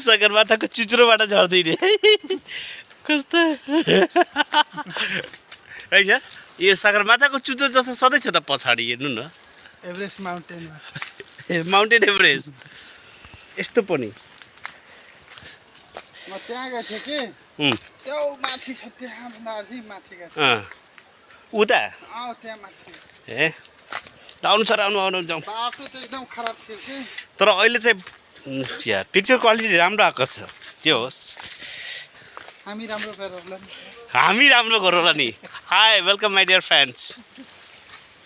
सगरमाथाको चुचुरोबाट झर्दैन कस्तो है सर यो सगरमाथाको चुचुरो जस्तो सधैँ छ त पछाडि हेर्नु न एभरेस्ट माउन्टेन माउन्टेन एभरेस्ट यस्तो पनि म त्यहाँ गएको थिएँ कि त्यो माथि छ त्यहाँभन्दा अझै माथि गएको उता त्यहाँ माथि ए आउनु सर आउनु जाउँ बाटो त एकदम खराब थियो कि तर अहिले चाहिँ यार पिक्चर क्वालिटी राम्रो आएको छ त्यो होस् हामी राम्रो गरौँला नि hi welcome my dear fans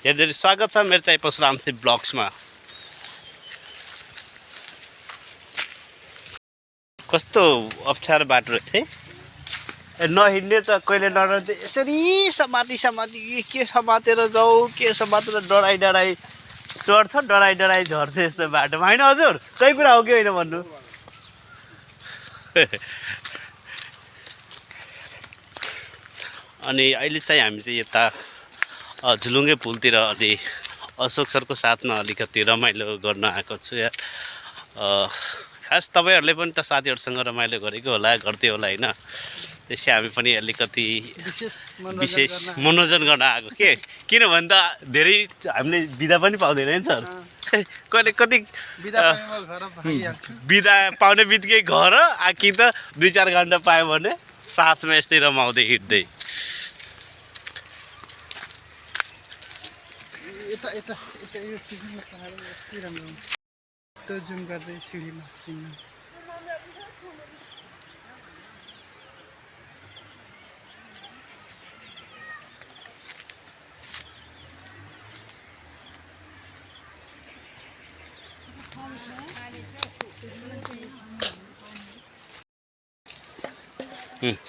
हेर्दै स्वागत छ मेरो चाहिँ परशुरामसी ब्लग्समा कस्तो अप्ठ्यारो बाटो रहेछ है नहिँड्ने त कहिले नडर्दै यसरी समाति के समातेर जाऊ के समातेर डराइ चढ्छ डराइ झर्छ यस्तो बाटोमा होइन हजुर सही कुरा हो कि होइन भन्नु अनि अहिले चाहिँ हामी चाहिँ यता झुलुङ्गे पुलतिर अनि अशोक सरको साथमा अलिकति रमाइलो गर्न आएको छु यार खास तपाईँहरूले पनि त साथीहरूसँग रमाइलो गरेको होला गर्दै होला होइन त्यसै हामी पनि अलिकति विशेष मनोरञ्जन गर्न आएको के किनभने त धेरै हामीले बिदा पनि पाउँदैन नि सर कहिले कति बिदा पाउने बित्तिकै घर कि त 2-4 घन्टा पायो भने साथमा यस्तै रमाउँदै हिँड्दै जुम गर्दै सिँढीमा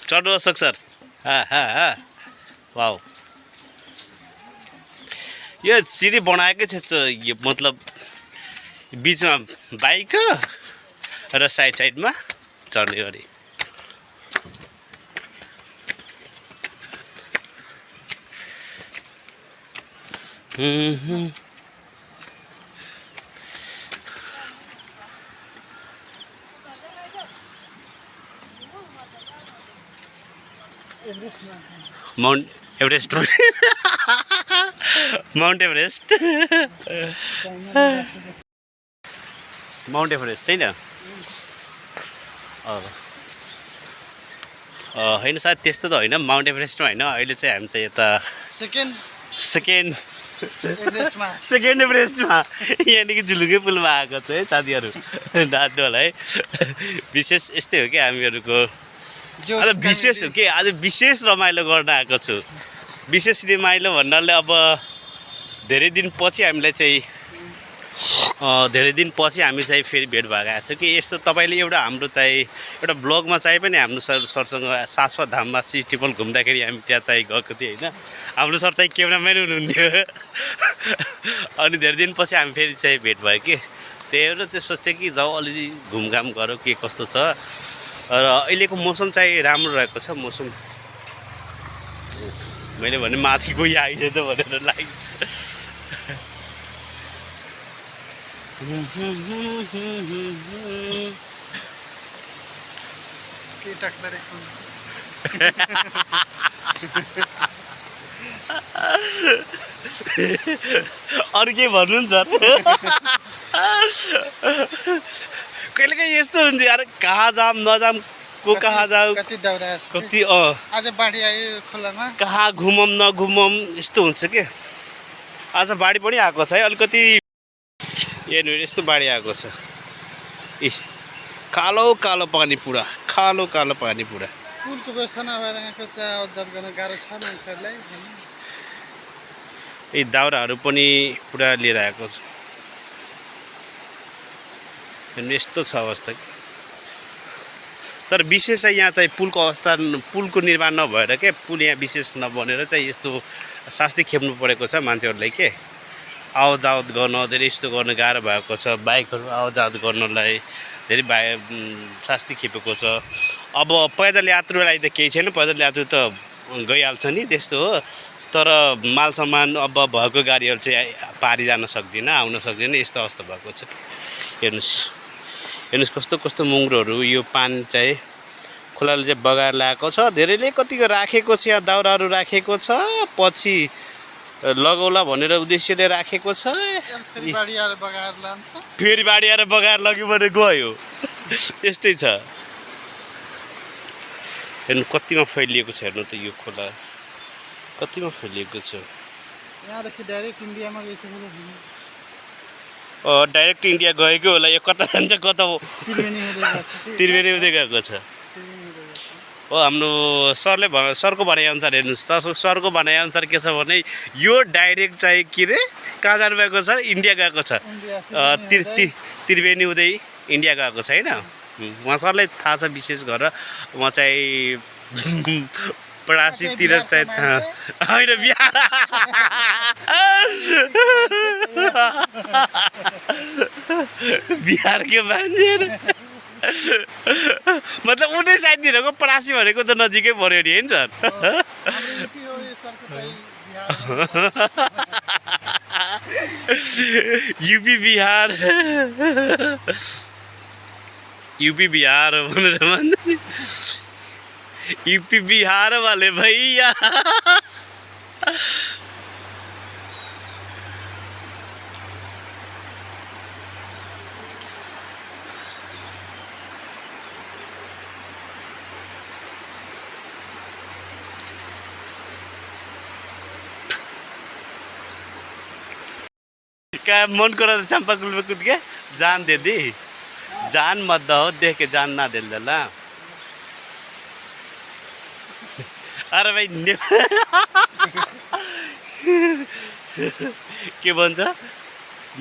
चढ्नु अशोक सर वाउ यो सिँढी बनाएकै छ यो मतलब बिचमा बाइक र साइडमा चढ्ने गरी माउन्ट एभरेस्ट होइन होइन सायद त्यस्तो त होइन माउन्ट एभरेस्टमा होइन अहिले चाहिँ हामी चाहिँ यता सेकेन्ड एभरेस्टमा यहाँनिर झुलुङ्गे पुलमा आएको छ है साथीहरू नाच्नु होला है विशेष यस्तै हो कि हामीहरूको आज विशेष हो कि आज विशेष रमाइलो गर्न आएको छु विशेष रमाइलो भन्नाले अब धेरै दिनपछि हामी चाहिँ फेरि भेट भएका छौँ कि यस्तो तपाईँले एउटा हाम्रो चाहिँ एउटा ब्लगमा चाहिँ पनि हाम्रो सरसँग शाश्वत धाममा ट्रिपल घुम्दाखेरि हामी त्यहाँ चाहिँ गएको थियौँ होइन हाम्रो सर चाहिँ क्यामेराम्यान हुनुहुन्थ्यो अनि धेरै दिनपछि हामी फेरि चाहिँ भेट भयो कि त्यही भएर चाहिँ सोचेँ कि जाउँ अलिअलि घुमघाम गरौँ के कस्तो छ र अहिलेको मौसम चाहिँ राम्रो रहेको छ मौसम मैले भने माथि कोही आइदिएछ भनेर लाग्यो अरू के भन्नु नि सर कहिलेकाहीँ यस्तो हुन्छ यार कहाँ जाम नजाम को कहाँ जाऊ कति आज बाढी आयो खोलामा कहाँ घुमौँ नघुमौँ यस्तो हुन्छ के आज बाढी पनि आएको छ है अलिकति हेर्नु यस्तो बाढी आएको छ ए कालो पानी पुरा पुलको व्यवस्था नभएर यहाँको जब गर्न गाह्रो छ मान्छेहरूलाई यी दाउराहरू पनि पुरा लिएर आएको छ यस्तो छ अवस्था तर विशेष चाहिँ यहाँ चाहिँ पुलको निर्माण नभएर के पुल यहाँ विशेष नबनेर चाहिँ यस्तो शास्ति खेप्नु परेको छ मान्छेहरूलाई के आवत गर्न धेरै यस्तो गर्न गाह्रो भएको छ बाइकहरू आवत गर्नलाई धेरै शास्ति खेपेको छ अब पैदल यात्रुलाई त केही छैन पैदल यात्रु त गइहाल्छ नि त्यस्तो हो तर माल सामान अब भएको गाडीहरू चाहिँ पारी जान सक्दैन आउन सक्दैन यस्तो अवस्था भएको छ हेर्नुहोस् हेर्नुहोस् कस्तो कस्तो मुङ्ग्रोहरू यो पान चाहिँ खोलाले चाहिँ बगाएर ल्याएको छ। धेरैले कतिको राखेको छ, यहाँ दाउराहरू राखेको छ, पछि लगाउला भनेर उद्देश्यले राखेको छ। फेरि बाढी आएर बगाएर लान्छ। फेरि बाढी आएर बगाएर लग्यो भने गयो। त्यस्तै छ। हेर्नु कतिमा फैलिएको छ, हेर्नु त यो खोला कतिमा फैलिएको छ। यहाँदेखि डाइरेक्ट इन्डियामा गइसक्यो। डाइरेक्ट इन्डिया गएको होला। यो कता जान्छ, कता त्रिवेणी हुँदै गएको छ। हो हाम्रो सरको भनाइअनुसार हेर्नुहोस्, सरको भनाइअनुसार के छ भने यो डाइरेक्ट चाहिँ के अरे कहाँ जानुभएको छ, इन्डिया गएको छ। त्रिवेणी हुँदै इन्डिया गएको छ होइन। उहाँ सरलाई थाहा छ विशेष गरेर। म चाहिँ परासीतिर चाहिँ होइन बिहार बिहारको मान्छे मतलब उतै साइडतिरको परासी भनेको त नजिकै पऱ्यो नि होइन सर। यूपी बिहार भनेर भन्छ। यूपी बिहार वाले भैया क्या मन करा चंपाकुल में कूद के जान दे दी। जान मत दो, देख के जान ना दे ला। अरे भाई के भन्छ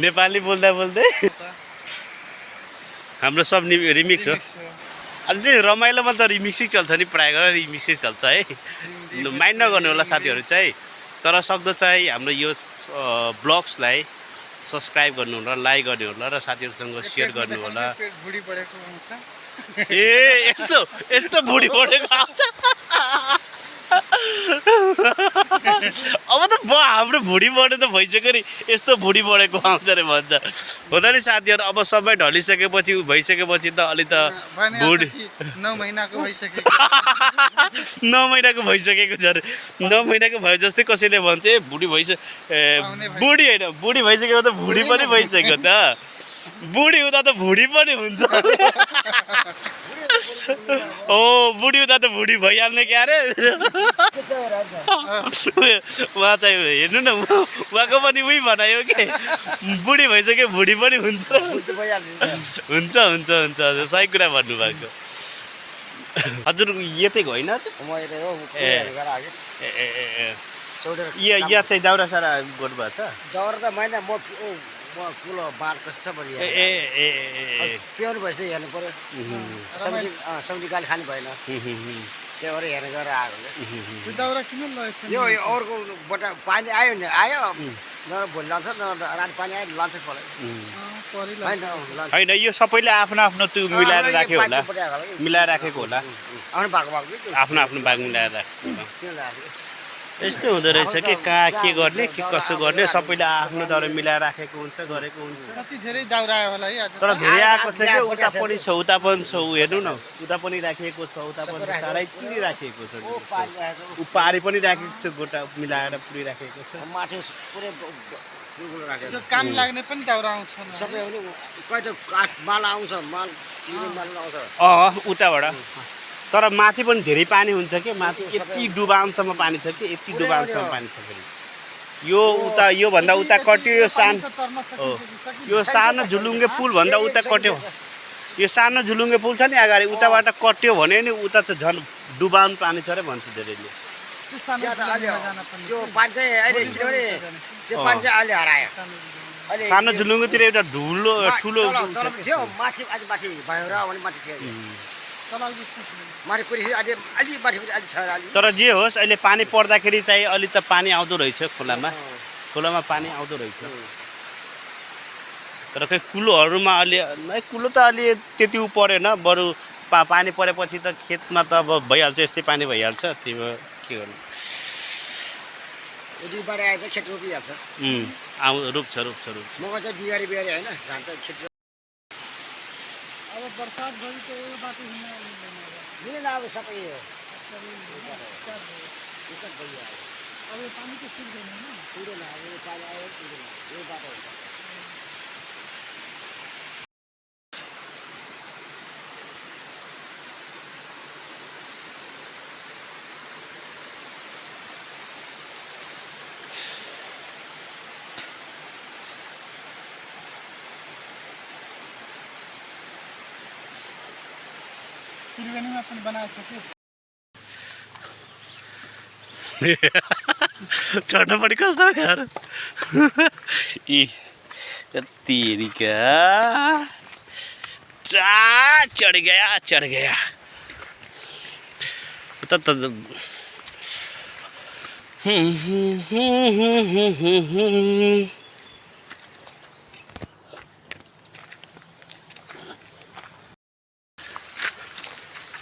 नेपाली बोल्दा बोल्दै हाम्रो सब रिमिक्स हो। अझै रमाइलोमा त रिमिक्सै चल्छ नि, प्रायः गरेर रिमिक्सै चल्छ है। माइन्ड नगर्नु होला साथीहरू चाहिँ। तर सक्दो चाहिँ हाम्रो यो ब्लग्सलाई सब्सक्राइब गर्नु होला, लाइक गर्नु होला र साथीहरूसँग सेयर गर्नु होला। ए यस्तो यस्तो भुडी बढेको आउँछ। अब त हाम्रो भुडी बढे त भइसक्यो नि, यस्तो भुडी बढेको आउँछ रे भन्छ। हो त नि साथीहरू। अब सबै ढलिसकेपछि भइसकेपछि त अलि त भुडी 9 महिनाको भइसक्यो। 9 महिनाको भइसकेको छ अरे। 9 महिनाको भयो जस्तै कसैले भन्छ ए बुढी भइसक्यो। बुढी होइन, बुढी भइसक्यो त भुडी पनि भइसक्यो त। बुढी हुँदा त भुडी पनि हुन्छ। ओ बुढी हुँदा त भुडी भइहाल्ने क्या अरे। उहाँ चाहिँ हेर्नु न, उहाँको पनि उही भनायो कि बुढी भइसक्यो भुडी पनि हुन्छ। हुन्छ हुन्छ हुन्छ सही कुरा भन्नुभएको। हजुर यतै होइन? यहाँ चाहिँ दाउरा सारा गर्नुभएको छ? दाउरा त मैले म कुलो बार कसो छ भने प्योर भएछ हेर्नु पर्यो। सब्जी गाली खानु भएन, त्यही भएर हेर्नु गएर आएको। यो अर्को बटा पानी आयो नि आयो, न भोलि लान्छ न रात पानी आयो लान्छ होइन। यो सबैले आफ्नो आफ्नो त्यो मिलाएर राख्यो होला, मिलाएर राखेको होला। आफ्नो आफ्नो भाग मिलाएर राखेको। यस्तै हुँदो रहेछ कि कहाँ के गर्ने के कसो गर्ने सबैले आफ्नो दाउरा मिलाएर राखेको हुन्छ, गरेको हुन्छ। तर धेरै आएको छ कि उता पनि छ, उता पनि छ। हेर्नु न उता पनि राखिएको छ, उता पनि साह्रै चिनी राखिएको छ। उपारी पनि राखेको छ, गोटा मिलाएर पुरै राखेको छ। काम लाग्ने पनि दाउरा आउँछ सबै। कहिले काठ माल आउँछ, माल चिनी माल आउँछ उताबाट। तर माथि पनि धेरै पानी हुन्छ कि, माथि यति डुबानसम्म पानी छ कि, यति डुबानसम्म पानी छ फेरि। यो उता योभन्दा उता कट्यो, यो सानो हो, यो सानो झुलुङ्गे पुल भन्दा उता कट्यो। यो सानो झुलुङ्गे पुल छ नि अगाडि, उताबाट कट्यो भने नि उता चाहिँ झन् डुबान पानी छ अरे भन्छ धेरैले। सानो झुलुङ्गेतिर एउटा ठुलो तर जे होस् अहिले पानी पर्दाखेरि चाहिँ अलि त पानी आउँदो रहेछ खोलामा। खोलामा पानी आउँदो रहेछ। तर खै कुलोहरूमा अलि कुलो त अलि त्यति परेन, बरु पानी परेपछि त खेतमा त अब भइहाल्छ, यस्तै पानी भइहाल्छ। त्यो के गर्नु, रोप्छ। मकै चाहिँ बिहारी होइन, धान त खेत। अब बरसात भरि त यो बाटो हिँड्न मिलेन अब सबै यो दिक्कत भइहाल्यो अब यो पानी चाहिँ पुग्दैन होइन पुग्दैन अब यो पानी आयो पुग्दैन यो बाटो हुन्छ त्रिवेणीमा पनि बनाएको छ चढ्न पनि कस्तो यार ई तेरिका चढ़ गया त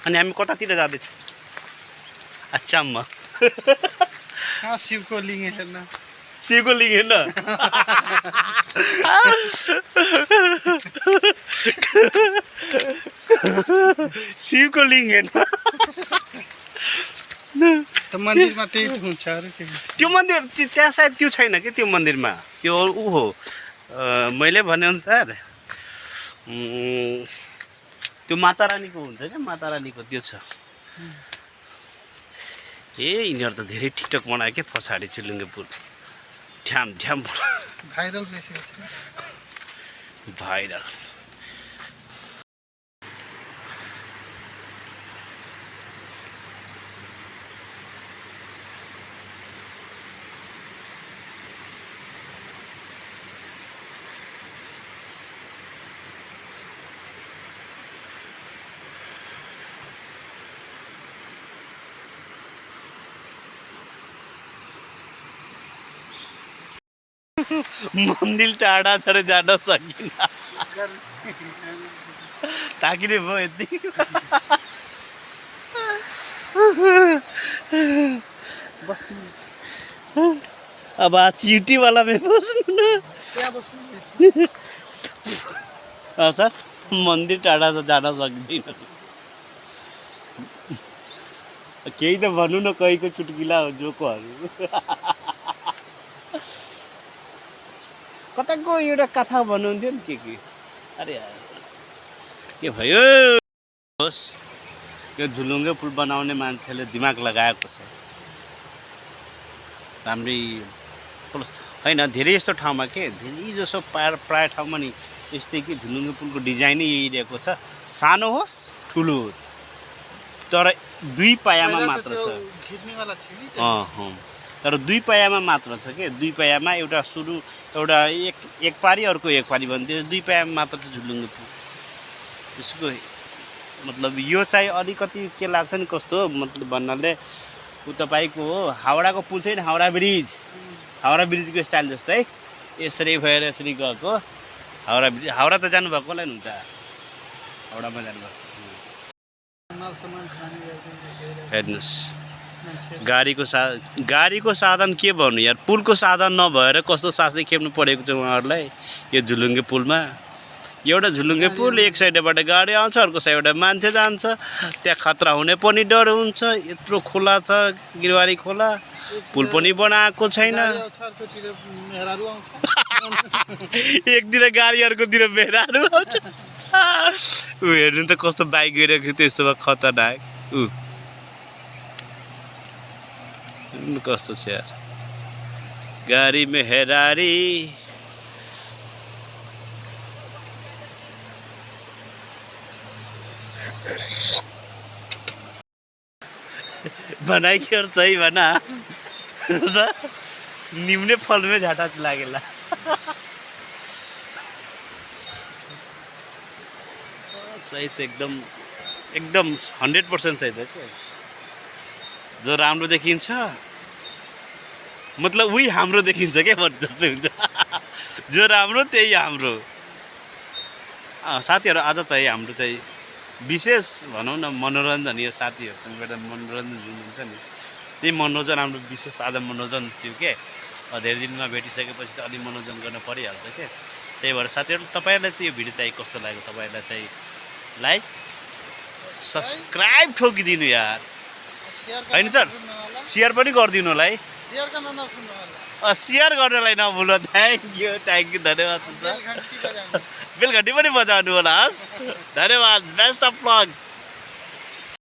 अनि हामी कतातिर जाँदैछौँ अचम्म कहाँ शिवको लिङ्ग हेर्न शिवको लिङ्ग हेर्न शिवको लिङ्ग हेर्न त मन्दिरमा त्यही हुन्छ अरू के त्यो मन्दिर त्यहाँ सायद त्यो छैन कि त्यो मन्दिरमा त्यो ऊ हो मैले भनेअनुसार त्यो माता रानीको हुन्छ क्या माता रानीको त्यो छ यिनीहरू त धेरै टिकटक बनायो क्या पछाडि झुलुङ्गे पुल ठ्याम ठ्याम भाइरल भइसकेको छ भाइरल मन्दिर टाढा तर जान सकिन ताकिने भयो यति अब चिटीवाला में बस्नु न सर मन्दिर टाढा त जान सकिँदैन केही त भन्नु न कहीको चुटकिला हो जोकोहरू कताको एउटा कथा भन्नुहुन्थ्यो नि के अरे के भयो होस् यो झुलुङ्गे पुल बनाउने मान्छेले दिमाग लगाएको छ राम्रै प्लस होइन धेरै यस्तो ठाउँमा के धेरै जसो प्राय ठाउँमा नि यस्तै कि झुलुङ्गे पुलको डिजाइनै यही दिएको छ सानो होस् ठुलो होस् तर दुई पायामा मात्र छ तर दुई पायामा मात्र छ के दुई पायामा एउटा सुरु एउटा एक पारी अर्को एक पारी भन्थ्यो दुई पायामा मात्र छ झुलुङ्गे पुल यसको मतलब यो चाहिँ अलिकति के लाग्छ नि कस्तो मतलब भन्नाले ऊ तपाईँको हो हाउडाको पुल थियो नि हाउडा ब्रिजको स्टाइल जस्तै यसरी भएर यसरी गएको हाउडा ब्रिज हाउडा त जानुभएको होला नि हुन्छ हाउडामा जानुभएको हेर्नुहोस् गाडीको साधन के भन्नु यार पुलको साधन नभएर कस्तो सासले खेप्नु परेको छ उहाँहरूलाई यो झुलुङ्गे पुलमा एउटा झुलुङ्गे पुल एक साइडबाट गाडी आउँछ अर्को साइडबाट मान्छे जान्छ त्यहाँ खतरा हुने पनि डर हुन्छ यत्रो खोला छ गिरवारी खोला पुल पनि बनाएको छैन एकतिर गाडी अर्कोतिर मेहराहरू आउँछ ऊ हेर्नु त कस्तो बाइक गइरहेको थियो त्यस्तो भए खतरनाक ऊ कस्तो छ यार गाडी मेहरारी बनाई के और सही बना निम्ने फल में झाटा लागेला सही छ एकदम 100% सही छ के जो राम्रो देखिन्छ मतलब उही हाम्रो देखिन्छ के जस्तै हुन्छ जो राम्रो त्यही हाम्रो साथीहरू आज चाहिँ हाम्रो चाहिँ विशेष भनौँ न मनोरञ्जन यो साथीहरूसँग एउटा मनोरञ्जन जुन हुन्छ नि त्यही मनोरञ्जन हाम्रो विशेष आज मनोरञ्जन थियो के धेरै दिनमा भेटिसकेपछि त अलि मनोरञ्जन गर्न परिहाल्छ के त्यही भएर साथीहरू तपाईँहरूलाई चाहिँ यो भिडियो चाहिँ कस्तो लाग्यो तपाईँहरूलाई चाहिँ लाइक सब्सक्राइब ठोकिदिनु यार होइन सर सेयर पनि गरिदिनु होला है शेयर गर्न नभुल्नु होला सेयर गर्नलाई नभुल्नु थ्याङ्क यू धन्यवाद बेल घन्टी बजाउनु बेल घन्टी पनि बजाउनु होला हस् धन्यवाद बेस्ट अफ लक